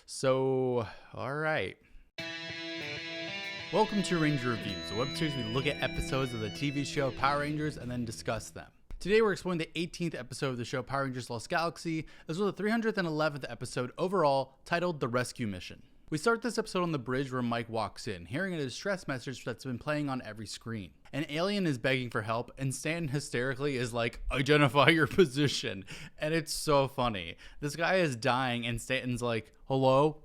So, alright. Welcome to Ranger Reviews, a web series we look at episodes of the TV show Power Rangers and then discuss them. Today we're exploring the 18th episode of the show Power Rangers Lost Galaxy, as well as the 311th episode overall, titled The Rescue Mission. We start this episode on the bridge where Mike walks in, hearing a distress message that's been playing on every screen. An alien is begging for help, and Stanton hysterically is like, identify your position. And it's so funny. This guy is dying, and Stanton's like, hello?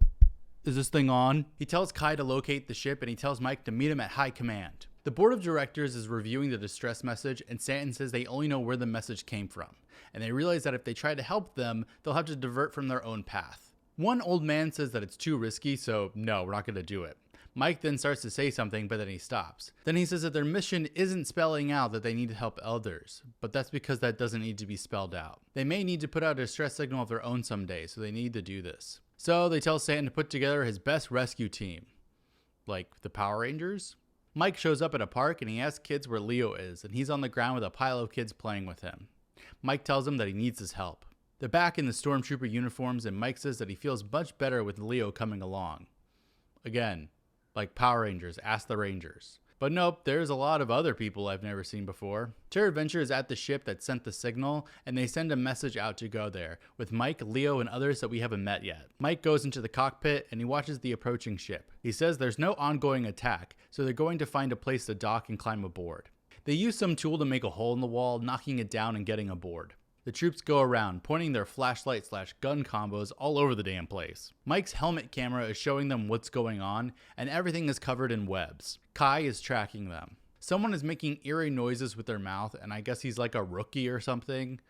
Is this thing on? He tells Kai to locate the ship, and he tells Mike to meet him at high command. The board of directors is reviewing the distress message, and Stanton says they only know where the message came from. And they realize that if they try to help them, they'll have to divert from their own path. One old man says that it's too risky, so no, we're not going to do it. Mike then starts to say something, but then he stops. Then he says that their mission isn't spelling out that they need to help others, but that's because that doesn't need to be spelled out. They may need to put out a distress signal of their own someday, so they need to do this. So they tell Stanton to put together his best rescue team. Like the Power Rangers? Mike shows up at a park and he asks kids where Leo is, and he's on the ground with a pile of kids playing with him. Mike tells him that he needs his help. They're back in the stormtrooper uniforms, and Mike says that he feels much better with Leo coming along. Again, like Power Rangers, ask the Rangers. But nope, there's a lot of other people I've never seen before. Terra Adventure is at the ship that sent the signal, and they send a message out to go there, with Mike, Leo, and others that we haven't met yet. Mike goes into the cockpit, and he watches the approaching ship. He says there's no ongoing attack, so they're going to find a place to dock and climb aboard. They use some tool to make a hole in the wall, knocking it down and getting aboard. The troops go around, pointing their flashlight/gun combos all over the damn place. Mike's helmet camera is showing them what's going on, and everything is covered in webs. Kai is tracking them. Someone is making eerie noises with their mouth, and I guess he's like a rookie or something.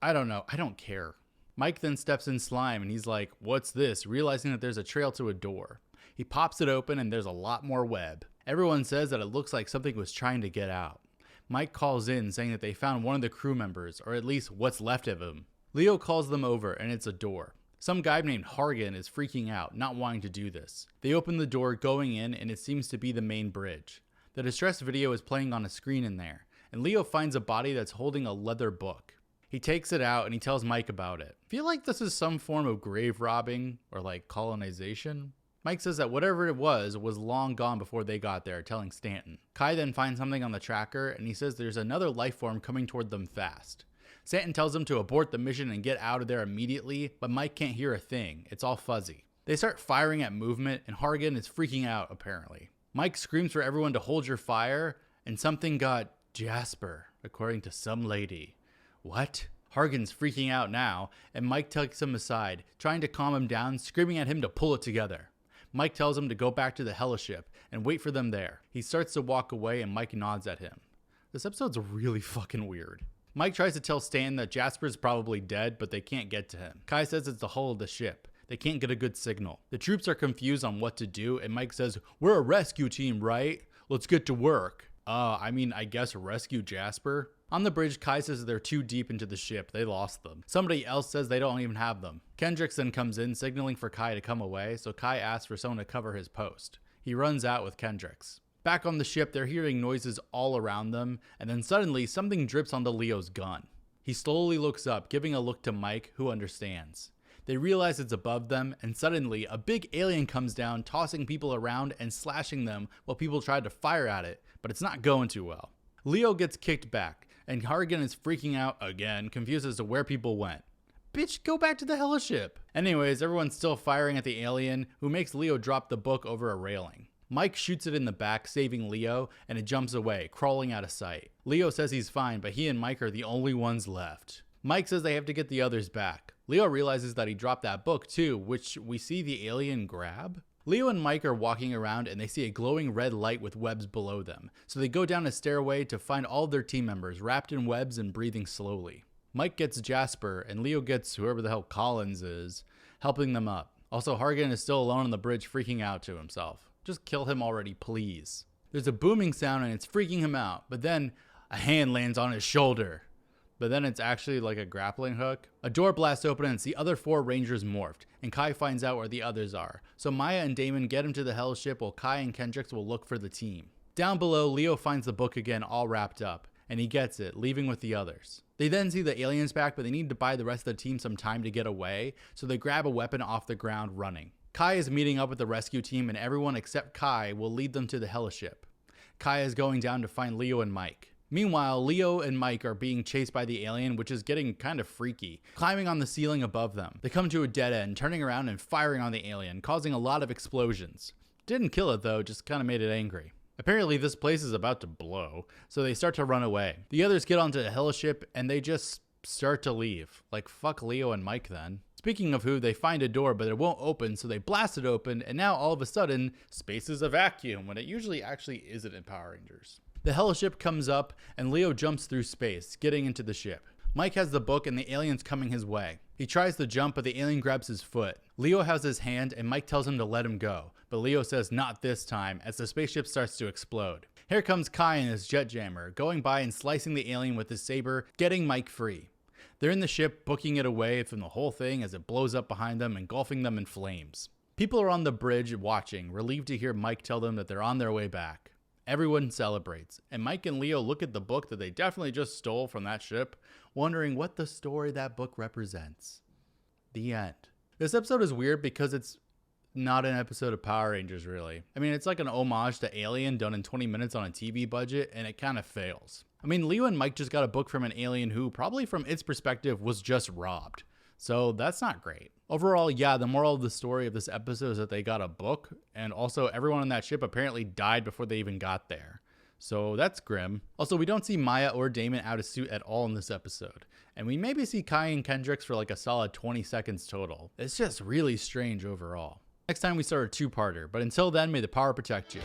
I don't know, I don't care. Mike then steps in slime, and he's like, what's this? Realizing that there's a trail to a door. He pops it open, and there's a lot more web. Everyone says that it looks like something was trying to get out. Mike calls in saying that they found one of the crew members, or at least what's left of him. Leo calls them over, and it's a door. Some guy named Hargan is freaking out, not wanting to do this. They open the door going in, and it seems to be the main bridge. The distress video is playing on a screen in there, and Leo finds a body that's holding a leather book. He takes it out and he tells Mike about it. I feel like this is some form of grave robbing, or like colonization. Mike says that whatever it was long gone before they got there, telling Stanton. Kai then finds something on the tracker, and he says there's another life form coming toward them fast. Stanton tells him to abort the mission and get out of there immediately, but Mike can't hear a thing. It's all fuzzy. They start firing at movement, and Hargan is freaking out, apparently. Mike screams for everyone to hold your fire, and something got Jasper, according to some lady. What? Hargan's freaking out now, and Mike takes him aside, trying to calm him down, screaming at him to pull it together. Mike tells him to go back to the heliship and wait for them there. He starts to walk away and Mike nods at him. This episode's really fucking weird. Mike tries to tell Stan that Jasper's probably dead, but they can't get to him. Kai says it's the hull of the ship. They can't get a good signal. The troops are confused on what to do, and Mike says, we're a rescue team, right? Let's get to work. I guess rescue Jasper? On the bridge, Kai says they're too deep into the ship. They lost them. Somebody else says they don't even have them. Kendricks then comes in, signaling for Kai to come away, so Kai asks for someone to cover his post. He runs out with Kendricks. Back on the ship, they're hearing noises all around them, and then suddenly something drips onto Leo's gun. He slowly looks up, giving a look to Mike, who understands. They realize it's above them, and suddenly a big alien comes down, tossing people around and slashing them while people try to fire at it, but it's not going too well. Leo gets kicked back, and Hargan is freaking out again, confused as to where people went. Bitch, go back to the heliship. Anyways, everyone's still firing at the alien, who makes Leo drop the book over a railing. Mike shoots it in the back, saving Leo, and it jumps away, crawling out of sight. Leo says he's fine, but he and Mike are the only ones left. Mike says they have to get the others back. Leo realizes that he dropped that book too, which we see the alien grab. Leo and Mike are walking around and they see a glowing red light with webs below them, so they go down a stairway to find all of their team members wrapped in webs and breathing slowly. Mike gets Jasper, and Leo gets whoever the hell Collins is, helping them up. Also, Hargan is still alone on the bridge, freaking out to himself. Just kill him already, please. There's a booming sound and it's freaking him out, but then a hand lands on his shoulder. But then it's actually like a grappling hook. A door blasts open and it's the other 4 Rangers morphed, and Kai finds out where the others are. So Maya and Damon get him to the hell ship while Kai and Kendricks will look for the team. Down below, Leo finds the book again all wrapped up, and he gets it, leaving with the others. They then see the aliens back, but they need to buy the rest of the team some time to get away, so they grab a weapon off the ground running. Kai is meeting up with the rescue team, and everyone except Kai will lead them to the heliship. Kai is going down to find Leo and Mike. Meanwhile, Leo and Mike are being chased by the alien, which is getting kind of freaky, climbing on the ceiling above them. They come to a dead end, turning around and firing on the alien, causing a lot of explosions. Didn't kill it though, just kind of made it angry. Apparently this place is about to blow, so they start to run away. The others get onto the heliship and they just start to leave. Like, fuck Leo and Mike then. Speaking of who, they find a door, but it won't open, so they blast it open, and now all of a sudden, space is a vacuum, when it usually actually isn't in Power Rangers. The heliship comes up, and Leo jumps through space, getting into the ship. Mike has the book, and the alien's coming his way. He tries to jump, but the alien grabs his foot. Leo has his hand, and Mike tells him to let him go, but Leo says not this time, as the spaceship starts to explode. Here comes Kai and his jet jammer, going by and slicing the alien with his saber, getting Mike free. They're in the ship, booking it away from the whole thing as it blows up behind them, engulfing them in flames. People are on the bridge watching, relieved to hear Mike tell them that they're on their way back. Everyone celebrates, and Mike and Leo look at the book that they definitely just stole from that ship, wondering what the story that book represents. The end. This episode is weird because it's not an episode of Power Rangers, really. I mean, it's like an homage to Alien done in 20 minutes on a TV budget, and it kind of fails. I mean, Leo and Mike just got a book from an alien who, probably from its perspective, was just robbed. So that's not great. Overall, yeah, the moral of the story of this episode is that they got a book, and also everyone on that ship apparently died before they even got there. So that's grim. Also, we don't see Maya or Damon out of suit at all in this episode. And we maybe see Kai and Kendricks for like a solid 20 seconds total. It's just really strange overall. Next time we start a two-parter, but until then, may the power protect you.